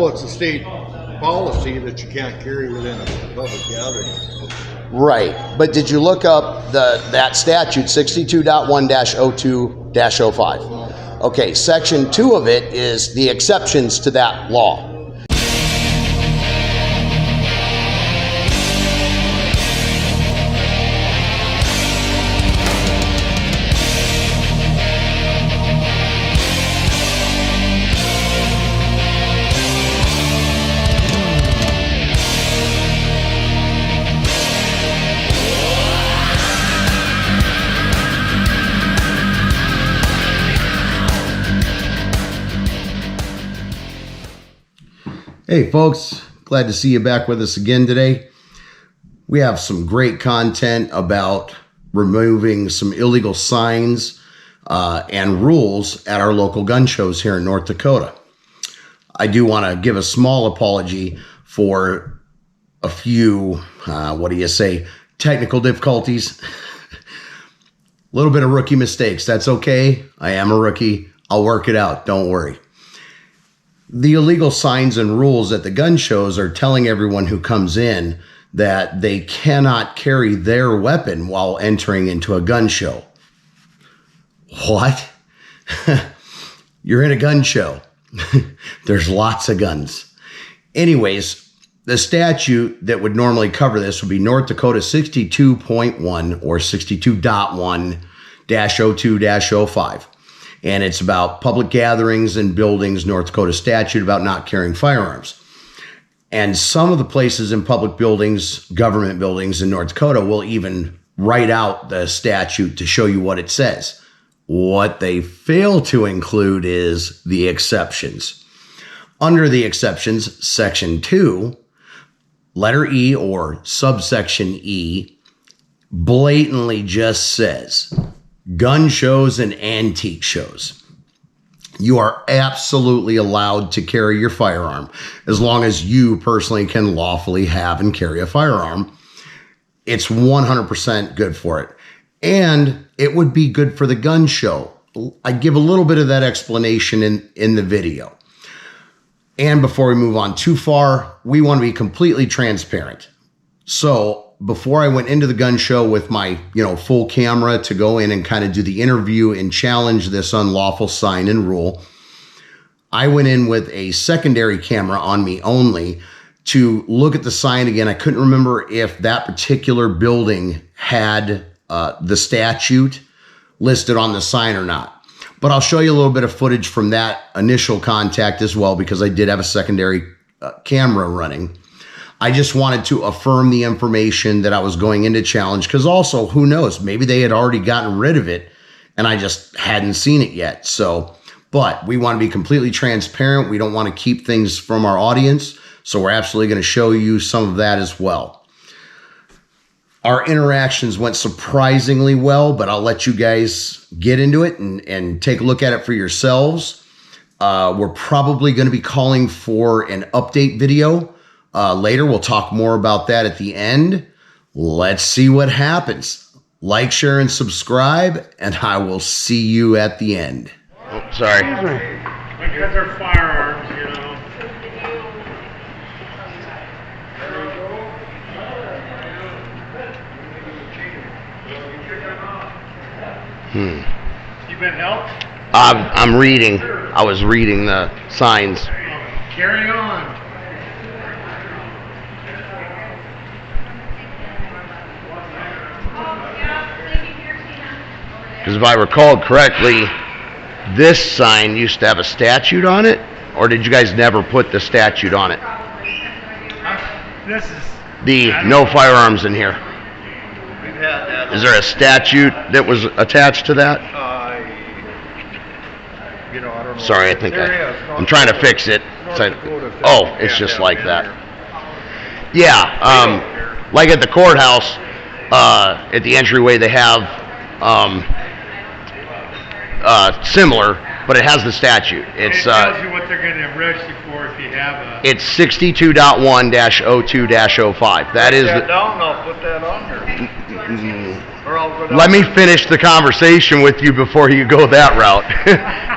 know it's a state policy that you can't carry within a public gathering. Right, but did you look up that statute 62.1-02-05? Okay, section 2 of it is the exceptions to that law. Hey folks, glad to see you back with us again today. We have some great content about removing some illegal signs and rules at our local gun shows here in North Dakota. I do want to give a small apology for a few, technical difficulties. A little bit of rookie mistakes. That's okay. I am a rookie. I'll work it out. Don't worry. The illegal signs and rules at the gun shows are telling everyone who comes in that they cannot carry their weapon while entering into a gun show. What? You're in a gun show. There's lots of guns. Anyways, the statute that would normally cover this would be North Dakota 62.1 or 62.1-02-05. And it's about public gatherings and buildings, North Dakota statute about not carrying firearms. And some of the places in public buildings, government buildings in North Dakota will even write out the statute to show you what it says. What they fail to include is the exceptions. Under the exceptions, section 2, letter E or subsection E, blatantly just says, gun shows and antique shows. You are absolutely allowed to carry your firearm as long as you personally can lawfully have and carry a firearm. It's 100% good for it. And it would be good for the gun show. I give a little bit of that explanation in the video. And before we move on too far, we want to be completely transparent. So before I went into the gun show with my, full camera to go in and kind of do the interview and challenge this unlawful sign and rule, I went in with a secondary camera on me only to look at the sign again. I couldn't remember if that particular building had the statute listed on the sign or not. But I'll show you a little bit of footage from that initial contact as well, because I did have a secondary camera running. I just wanted to affirm the information that I was going into challenge, because also, who knows, maybe they had already gotten rid of it and I just hadn't seen it yet. So, but we want to be completely transparent. We don't want to keep things from our audience. So we're absolutely going to show you some of that as well. Our interactions went surprisingly well, but I'll let you guys get into it and take a look at it for yourselves. We're probably going to be calling for an update video. Later, we'll talk more about that at the end. Let's see what happens. Like, share, and subscribe, and I will see you at the end. Oh, sorry. Because they're firearms, You been helped? I'm reading. I was reading the signs. Carry on. Because if I recall correctly, this sign used to have a statute on it, or did you guys never put the statute on it? This is The no firearms in here. We've had that. Is there a statute that was attached to that? I don't know. Sorry, I think I'm trying to fix it. Oh, it's just like that. Yeah, like at the courthouse, at the entryway, they have similar, but it has the statute. It tells you what they're going to arrest you for if you have a... It's 62.1-02-05. That is... Put that down, I'll put that on there. Or I'll go down. Let me finish the conversation with you before you go that route.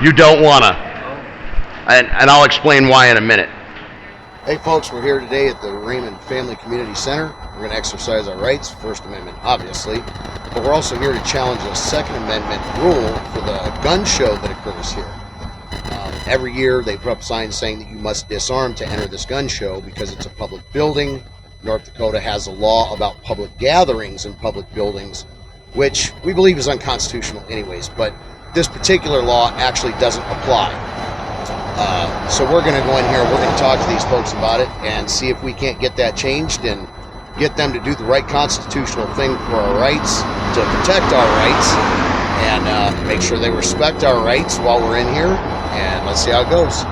You don't want to. And I'll explain why in a minute. Hey folks, we're here today at the Raymond Family Community Center. We're going to exercise our rights, First Amendment obviously, but we're also here to challenge a Second Amendment rule for the gun show that occurs here. Every year they put up signs saying that you must disarm to enter this gun show because it's a public building. North Dakota has a law about public gatherings in public buildings, which we believe is unconstitutional anyways, but this particular law actually doesn't apply. So we're going to go in here, we're going to talk to these folks about it and see if we can't get that changed and get them to do the right constitutional thing for our rights, to protect our rights, and make sure they respect our rights while we're in here, and let's see how it goes.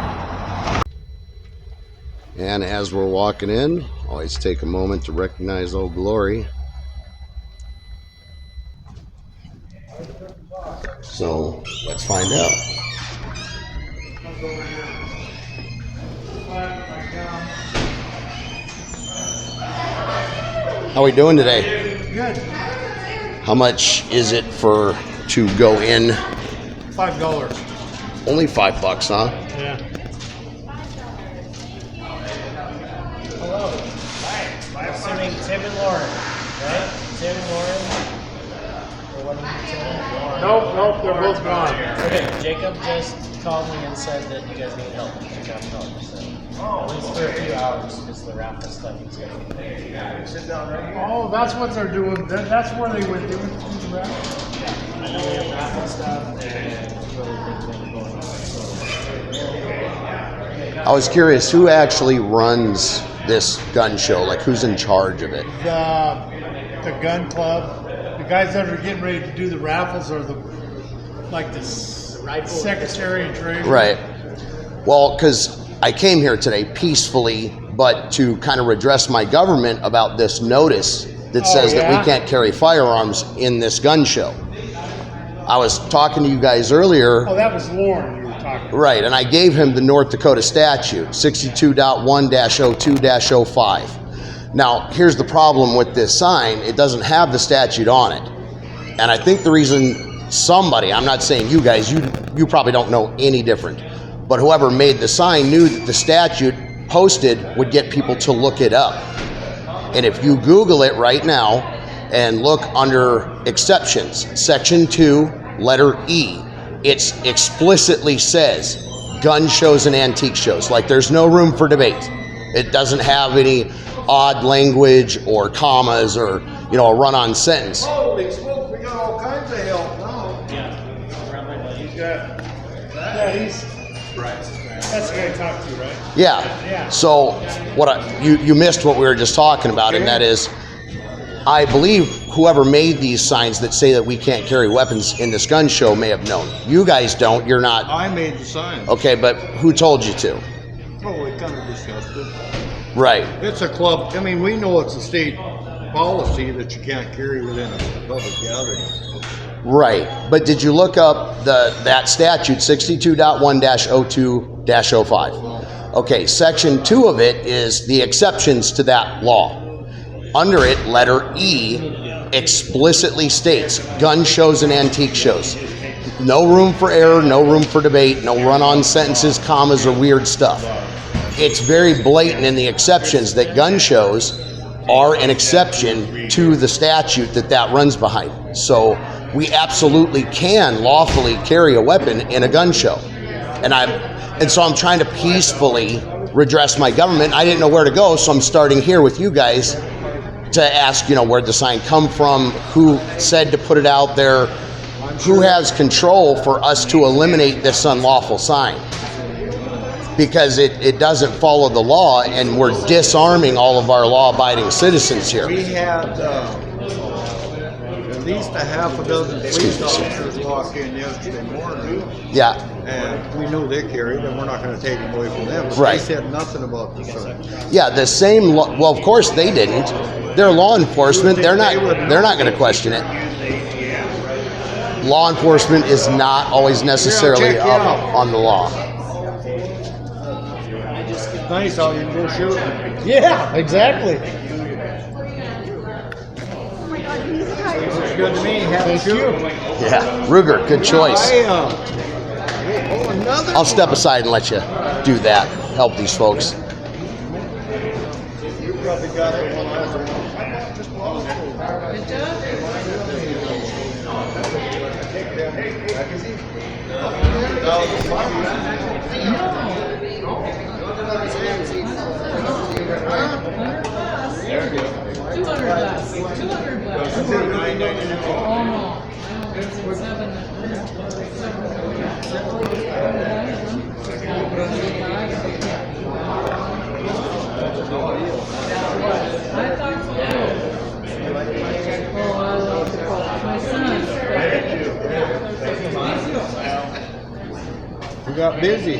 And as we're walking in, always take a moment to recognize Old Glory. So let's find out. How are we doing today? Good. How much is it to go in? $5. Only $5, huh? Yeah. Hello. Hi. I'm assuming Tim and Lauren, right? Tim and Lauren? Or what did you say? Nope, they're both gone. Okay, Jacob just called me and said that you guys need help. You got help. So, at least for a few hours, because the raffle stuff is going to be. Sit down right here. Oh, that's what they're doing. That's where they went. They went through the raffle. Yeah, I know we have raffle stuff and really things that are going on. So, I was curious, who actually runs this gun show? Like, who's in charge of it? The gun club. The guys that are getting ready to do the raffles are the secretary and treasurer. Right. Well, because I came here today peacefully, but to kind of redress my government about this notice that says that we can't carry firearms in this gun show. I was talking to you guys earlier. Oh, that was Lauren you were talking about. Right, and I gave him the North Dakota statute, 62.1-02-05. Now, here's the problem with this sign. It doesn't have the statute on it. And I think the reason somebody, I'm not saying you guys, you probably don't know any different, but whoever made the sign knew that the statute posted would get people to look it up. And if you Google it right now and look under exceptions, section 2, letter E, it explicitly says gun shows and antique shows. Like, there's no room for debate. It doesn't have any odd language or commas or, a run-on sentence. Holy smoke, we got all kinds of help now. That's the guy I talked to, right? Yeah. So you missed what we were just talking about, and that is, I believe whoever made these signs that say that we can't carry weapons in this gun show may have known. You guys don't. You're not. I made the sign. Okay, but who told you to? Oh, we kind of discussed it. Right. It's a club. I mean, we know it's a state policy that you can't carry within a public gathering. Right. But did you look up that statute, 62.1-02-05? Okay, section 2 of it is the exceptions to that law. Under it, letter E explicitly states gun shows and antique shows. No room for error, no room for debate, no run-on sentences, commas, or weird stuff. It's very blatant in the exceptions that gun shows are an exception to the statute that runs behind. So we absolutely can lawfully carry a weapon in a gun show. And so I'm trying to peacefully redress my government. I didn't know where to go, so I'm starting here with you guys to ask, where'd the sign come from, who said to put it out there, who has control for us to eliminate this unlawful sign? Because it doesn't follow the law, and we're disarming all of our law-abiding citizens here. We had at least a half a dozen police officers walk in yesterday morning, Yeah, and we knew they carried, and we're not going to take them away from them. But Right. They said nothing about the sign. yeah, the same. Well, of course they didn't. They're law enforcement. They're not going to question it. Law enforcement is not always necessarily check you up out. on the law. Nice how you can go shooting. Yeah, exactly. It's good to me. Happy shooting. Yeah, Ruger, good choice. Another. I'll step aside and let you do that. Help these folks. probably got the one I was on. Just one. It does? $200 less. $200 less. Oh no. It's I thought so too. Oh, I love the coach. My son. We got busy.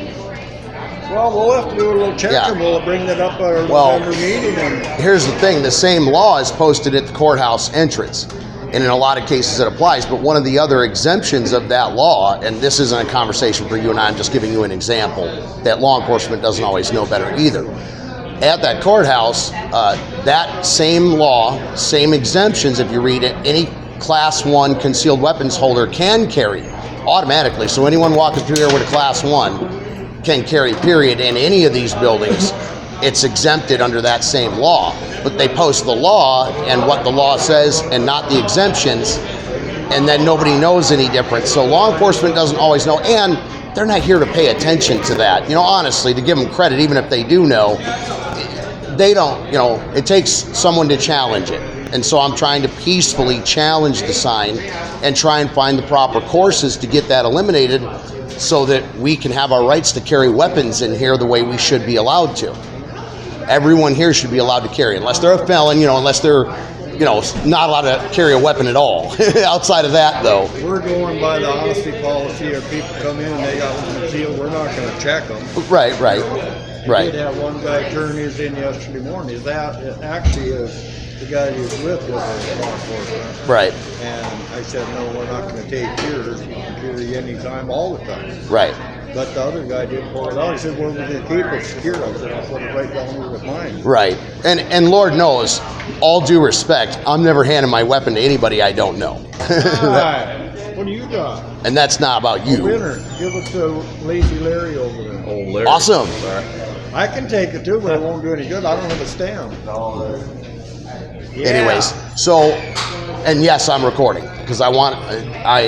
Well, we'll have to do a little check Yeah. and we'll bring that up at our Well, November meeting. And Here's the thing, the same law is posted at the courthouse entrance. And in a lot of cases it applies, but one of the other exemptions of that law, and this isn't a conversation for you and I, I'm just giving you an example, that law enforcement doesn't always know better either. At that courthouse, that same law, same exemptions, if you read it, any Class 1 concealed weapons holder can carry automatically. So anyone walking through here with a Class 1 can carry, period, in any of these buildings. It's exempted under that same law. But they post the law and what the law says and not the exemptions, and then nobody knows any different. So law enforcement doesn't always know, and they're not here to pay attention to that. You know, honestly, to give them credit, even if they do know, they don't, you know, it takes someone to challenge it. And so I'm trying to peacefully challenge the sign and try and find the proper courses to get that eliminated so that we can have our rights to carry weapons in here the way we should be allowed to. Everyone here should be allowed to carry, unless they're a felon, you know, unless they're, you know, not allowed to carry a weapon at all. Outside of that, though. we're going by the honesty policy. If people come in and they got one concealed, we're not going to check them. Right. We did have one guy turn his in yesterday morning. That actually is the guy he was with was a law enforcement. Right. And I said, no, we're not going to take yours. You can carry anytime, all the time. Right. But the other guy didn't pull it out. He said, well, we're going to keep it secure. I said, I'll put it right down here with mine. Right. And Lord knows, all due respect, I'm never handing my weapon to anybody I don't know. Hi. What do you got? And that's not about you. Winner. Give it to Lazy Larry over there. Oh, Larry. Awesome. I can take it too, but it won't do any good. I don't have a stand. Yeah. Anyways, so, and yes, I'm recording because I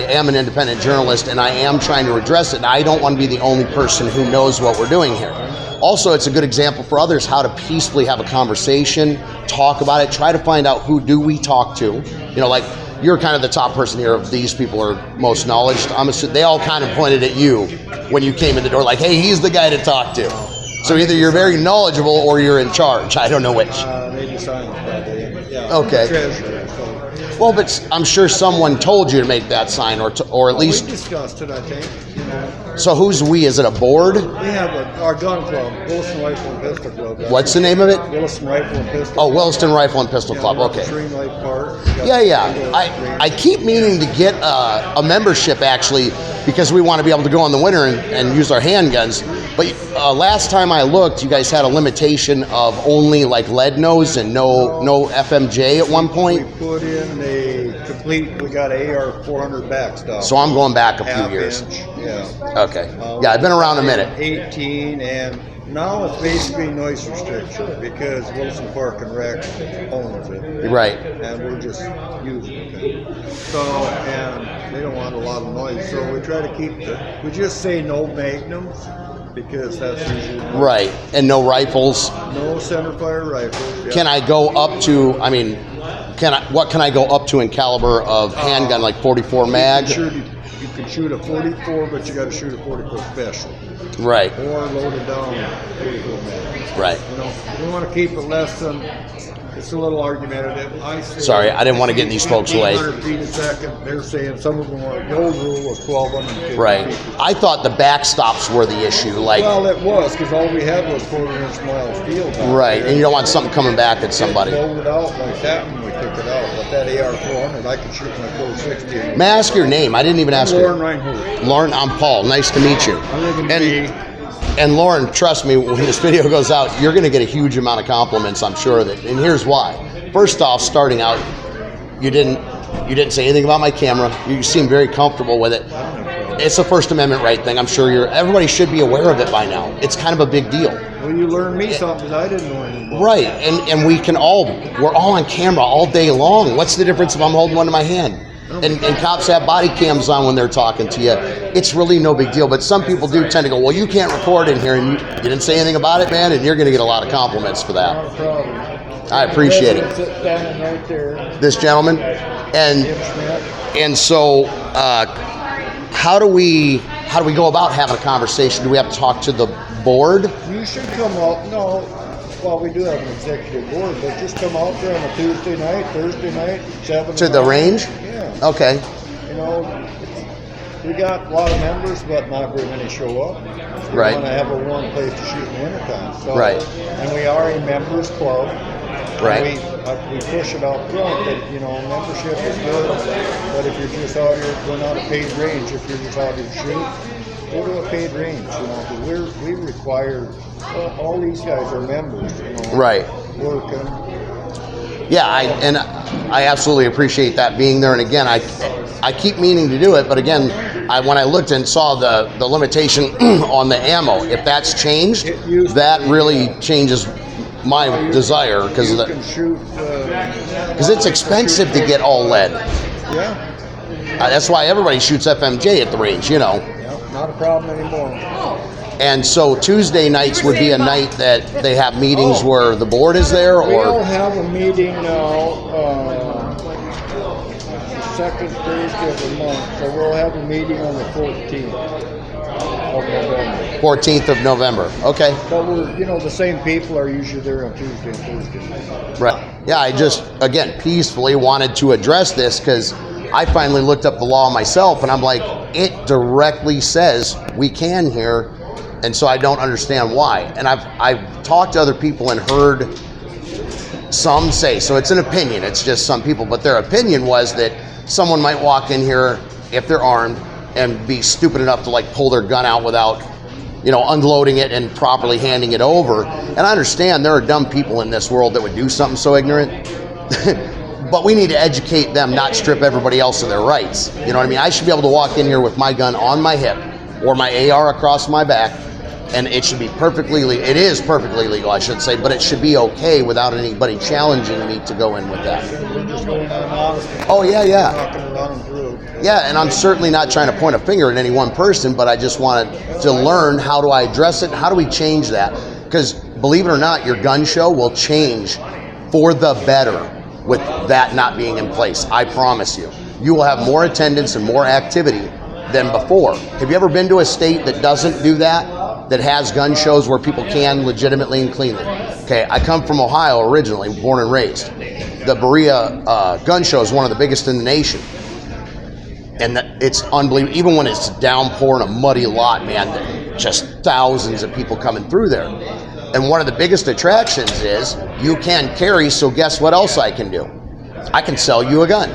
am an independent journalist and I am trying to address it. And I don't want to be the only person who knows what we're doing here. Also, it's a good example for others how to peacefully have a conversation, talk about it, try to find out who do we talk to. You know, like you're kind of the top person here of these people are most knowledge. They all kind of pointed at you when you came in the door like, hey, he's the guy to talk to. So either you're very knowledgeable or you're in charge. I don't know which. They decided probably. Yeah. Okay. Treasurer, so. Well, but I'm sure someone told you to make that sign, or at We least. discussed it, I think. You know, So who's we? Is it a board? we have our gun club, Wilson Rifle and Pistol Club. What's the name of it? Wilson Rifle and Pistol. Oh, Williston Rifle and Pistol Club. we're at Okay. Stream Lake Park. Yeah. I keep meaning to get a membership actually because we want to be able to go in the winter and use our handguns. But last time I looked, you guys had a limitation of only like lead nose and no FMJ at one We point. put in a complete, we got AR 400 backstop. So I'm going back a few half years. inch, yeah. Okay. Yeah, I've been around a minute. 18, and now it's basically noise restriction because Wilson Park and Rec owns it. Right. And we're just using it. So, and they don't want a lot of noise, so we try to keep we just say no magnums because that's usually Right. And no rifles. no centerfire rifles. Yeah. Can I go up to? I mean, what can I go up to in caliber of handgun, like 44 mag? You can shoot a 44, but you got to shoot a 44 special, Right. or load it down 44 mag. Right. You know, we want to keep it less than. It's a little argumentative. I say Sorry, I didn't want to get in these folks' way. 1,500 feet a second. They're saying some of them are. The old rule was 1,250 Right. feet. I thought the backstops were the issue. Like, Well, it was because all we had was 4-inch mile steel. back right. there. And you don't want something coming back at somebody. Rolled it out like that when we took it out. But that AR 400, I could shoot my 460. May I ask your name? I didn't even ask Lauren you. Reinhardt. Lauren, I'm Paul. Nice to meet you. I live in And, Bay. and Lauren, trust me, when this video goes out, you're going to get a huge amount of compliments, I'm sure of it. And here's why. First off, starting out, you didn't say anything about my camera. You seemed very comfortable with it. it's a First Amendment right thing. I'm sure everybody should be aware of it by now. It's kind of a big deal. Well, you learned me something that I didn't know anymore. Right, and we're all on camera all day long. What's the difference if I'm holding one in my hand? And cops have body cams on when they're talking to you. It's really no big deal, but some people do tend to go, well, you can't record in here, and you didn't say anything about it, man, and you're going to get a lot of compliments for that. Not a problem. I appreciate it. Sit standing right there. This gentleman, Jim Schmidt. and so how do we go about having a conversation? Do we have to talk to the board? You should come out. No, well, we do have an executive board, but just come out there on a Tuesday night, Thursday night, 7 To the range? Yeah. Okay. You know, we got a lot of members, but not very many show up. We Right. want to have a warm place to shoot in the wintertime. So, Right. And we are a members club. Right. We push it out front that, you know, membership is good, but if you're just out here, we're not a paid range. If you're just out here to shoot, go to a paid range, you know, but we require, all these guys are members, you know. Right. Working. Yeah, I absolutely appreciate that being there. And again, I keep meaning to do it, but again, when I looked and saw the limitation on the ammo, if that's changed, that really changes my desire because You can shoot, it's expensive to get all lead. yeah, That's why everybody shoots FMJ at the range, you know. yeah, not a problem anymore. And so Tuesday nights would be a night that they have meetings where the board is there, We'll or have a meeting now, the second Thursday of the month, so we'll have a meeting on the 14th of November. 14th of November. Okay. But we're, you know, the same people are usually there on Tuesday and Thursday. Right. Yeah, I just, again, peacefully wanted to address this because I finally looked up the law myself and I'm like, it directly says we can here. And so I don't understand why. And I've talked to other people and heard some say, so it's an opinion, it's just some people, but their opinion was that someone might walk in here if they're armed and be stupid enough to like pull their gun out without, you know, unloading it and properly handing it over. And I understand there are dumb people in this world that would do something so ignorant. But we need to educate them, not strip everybody else of their rights. You know what I mean? I should be able to walk in here with my gun on my hip or my AR across my back, and it should be perfectly legal. It is perfectly legal, I should say, but it should be okay without anybody challenging me to go in with that. We're just going on honest. Oh, yeah, yeah. Not gonna run them through. Yeah, and I'm certainly not trying to point a finger at any one person, but I just wanted to learn, how do I address it? How do we change that? Because believe it or not, your gun show will change for the better with that not being in place. I promise you. You will have more attendance and more activity than before. Have you ever been to a state that doesn't do that, that has gun shows where people can legitimately and cleanly? Okay, I come from Ohio originally, born and raised. The Berea gun show is one of the biggest in the nation. And it's unbelievable. Even when it's downpour and a muddy lot, man, just thousands of people coming through there. And one of the biggest attractions is you can carry, so guess what else I can do? I can sell you a gun.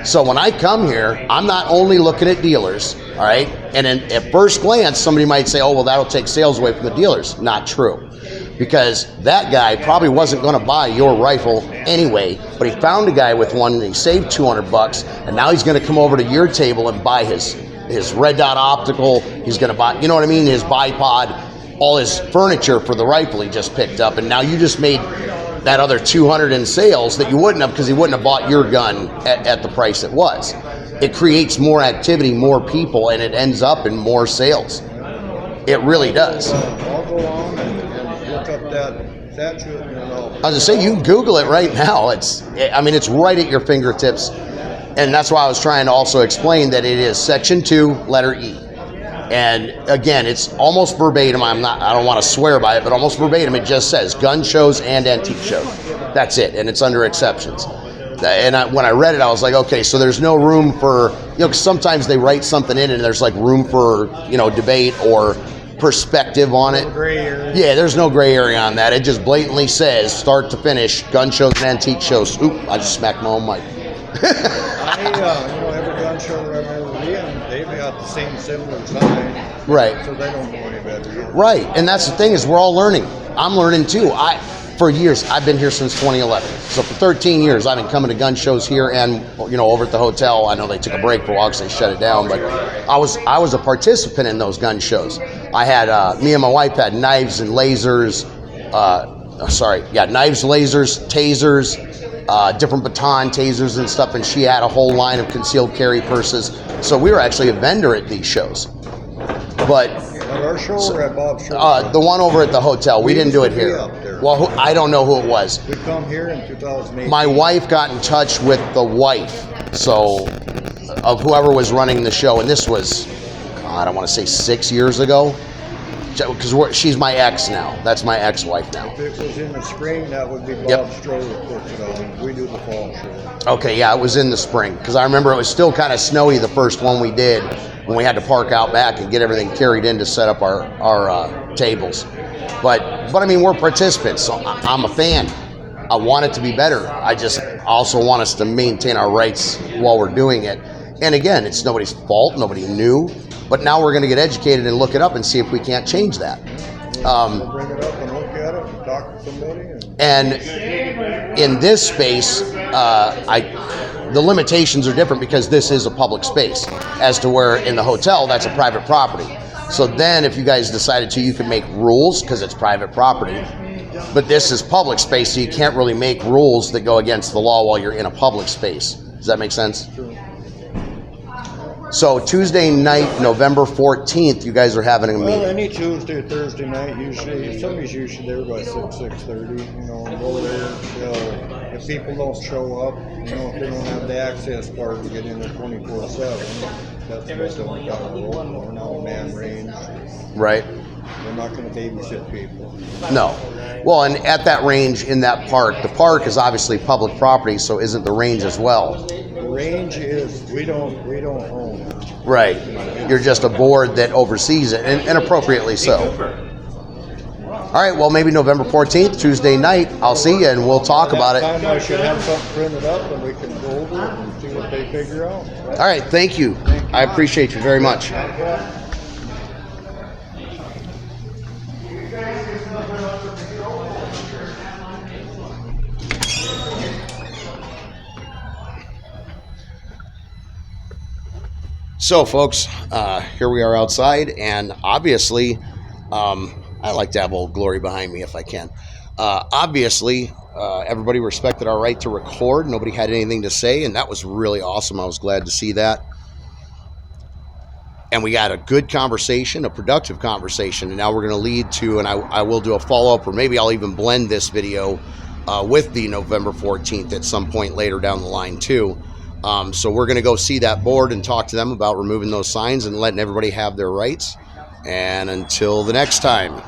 So when I come here, I'm not only looking at dealers, all right? And then at first glance, somebody might say, oh, well, that'll take sales away from the dealers. Not true. Because that guy probably wasn't going to buy your rifle anyway, but he found a guy with one and he saved $200, and now he's going to come over to your table and buy his red dot optical. He's going to buy, you know what I mean, his bipod, all his furniture for the rifle he just picked up, and now you just made that other 200 in sales that you wouldn't have because he wouldn't have bought your gun at the price it was. It creates more activity, more people, and it ends up in more sales. It really does. I'll go on and look up that statute and I'll. I was gonna say, you can Google it right now. It's right at your fingertips, and that's why I was trying to also explain that it is Section 2, letter E. And again, it's almost verbatim. I don't want to swear by it, but almost verbatim. It just says gun shows and antique shows. That's it, and it's under exceptions. And when I read it, I was like, okay, so there's no room for, you know, 'cause sometimes they write something in and there's like room for, you know, debate or perspective on it. Gray area. Yeah, there's no gray area on that. It just blatantly says, start to finish, gun shows and antique shows. Oop, I just smacked my own mic. You know, every gun show I've ever been, they've got the same similar sign. Right. So they don't know any better. Right, and that's the thing is we're all learning. I'm learning too. for years. I've been here since 2011. So for 13 years, I've been coming to gun shows here and, you know, over at the hotel. I know they took a break for a while because they shut it down, but I was a participant in those gun shows. I had, me and my wife had knives and lasers, knives, lasers, tasers, different baton tasers and stuff, and she had a whole line of concealed carry purses. So we were actually a vendor at these shows. But At our show or at Bob's show? the one over at the hotel, we didn't do it used to be here. up there. Well, I don't know who it was. We come here in 2008. My wife got in touch with the wife, so of whoever was running the show, and this was, God, I want to say 6 years ago, because she's my ex now. That's my ex-wife now. If it was in the spring, that would be Bob Yep. Stroh that puts it on. We do the fall show. Okay, yeah, it was in the spring, because I remember it was still kind of snowy the first one we did, when we had to park out back and get everything carried in to set up our tables. But I mean, we're participants, so I'm a fan. I want it to be better. I just also want us to maintain our rights while we're doing it. And again, it's nobody's fault, nobody knew, but now we're going to get educated and look it up and see if we can't change that. We'll bring it up and look at it and talk to somebody. And in this space, the limitations are different because this is a public space, as to where in the hotel, that's a private property. So then if you guys decided to, you could make rules because it's private property. But this is public space, so you can't really make rules that go against the law while you're in a public space. Does that make sense? So Tuesday night, November 14th, you guys are having a Well, meeting. any Tuesday or Thursday night, usually, somebody's usually there by 6:30, you know, and go there. If people don't show up, you know, if they don't have the access card to get in there 24/7, that's what we got to roll. We're not a man range. Right? We're not going to babysit people. No. Well, and at that range in that park, the park is obviously public property, so isn't the range as well? The range is, we don't own it. Right. You're just a board that oversees it, and appropriately so. All right, well, maybe November 14th, Tuesday night, I'll see you, and we'll talk about it. That time I should have something printed up and we can go over it and see what they figure out. All right, thank you. I appreciate you very much. So, folks, here we are outside, and obviously, I like to have Old Glory behind me if I can. Obviously, everybody respected our right to record. Nobody had anything to say, and that was really awesome. I was glad to see that. And we got a good conversation, a productive conversation, and now we're going to lead to, and I will do a follow-up, or maybe I'll even blend this video with the November 14th at some point later down the line, too. So we're going to go see that board and talk to them about removing those signs and letting everybody have their rights. And until the next time.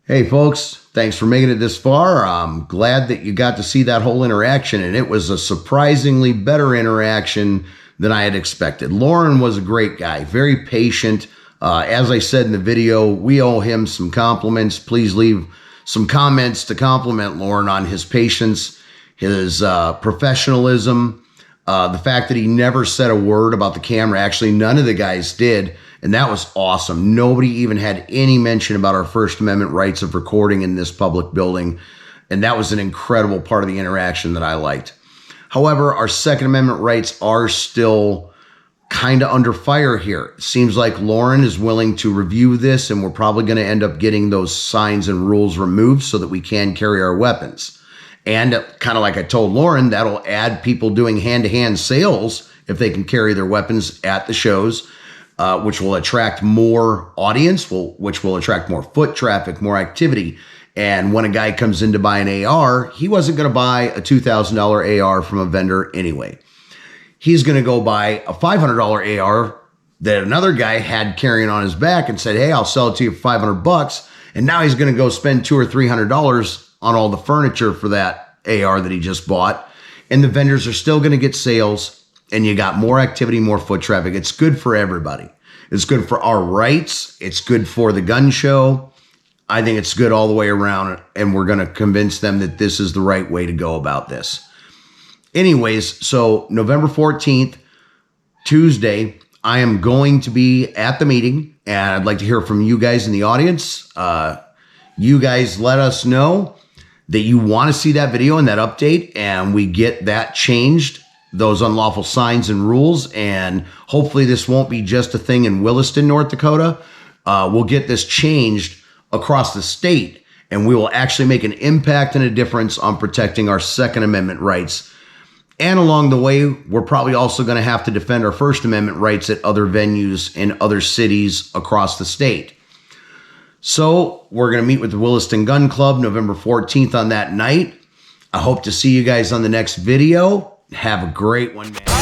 Hey, folks, thanks for making it this far. I'm glad that you got to see that whole interaction, and it was a surprisingly better interaction than I had expected. Lauren was a great guy, very patient. As I said in the video, we owe him some compliments. Please leave some comments to compliment Lauren on his patience, his professionalism, the fact that he never said a word about the camera. Actually, none of the guys did, and that was awesome. Nobody even had any mention about our First Amendment rights of recording in this public building, and that was an incredible part of the interaction that I liked. However, our Second Amendment rights are still kind of under fire here. It seems like Lauren is willing to review this, and we're probably going to end up getting those signs and rules removed so that we can carry our weapons. And kind of like I told Lauren, that'll add people doing hand-to-hand sales if they can carry their weapons at the shows, which will attract more audience, which will attract more foot traffic, more activity. And when a guy comes in to buy an AR, he wasn't going to buy a $2,000 AR from a vendor anyway. He's going to go buy a $500 AR that another guy had carrying on his back and said, hey, I'll sell it to you for $500. And now he's going to go spend $200 or $300 on all the furniture for that AR that he just bought. And the vendors are still going to get sales, and you got more activity, more foot traffic. It's good for everybody. It's good for our rights. It's good for the gun show. I think it's good all the way around, and we're going to convince them that this is the right way to go about this. Anyways, so November 14th, Tuesday, I am going to be at the meeting, and I'd like to hear from you guys in the audience. You guys let us know. that you want to see that video and that update, and we get that changed, those unlawful signs and rules. And hopefully this won't be just a thing in Williston, North Dakota. We'll get this changed across the state, and we will actually make an impact and a difference on protecting our Second Amendment rights. And along the way, we're probably also going to have to defend our First Amendment rights at other venues in other cities across the state. So we're going to meet with the Williston Gun Club November 14th on that night. I hope to see you guys on the next video. Have a great one, man.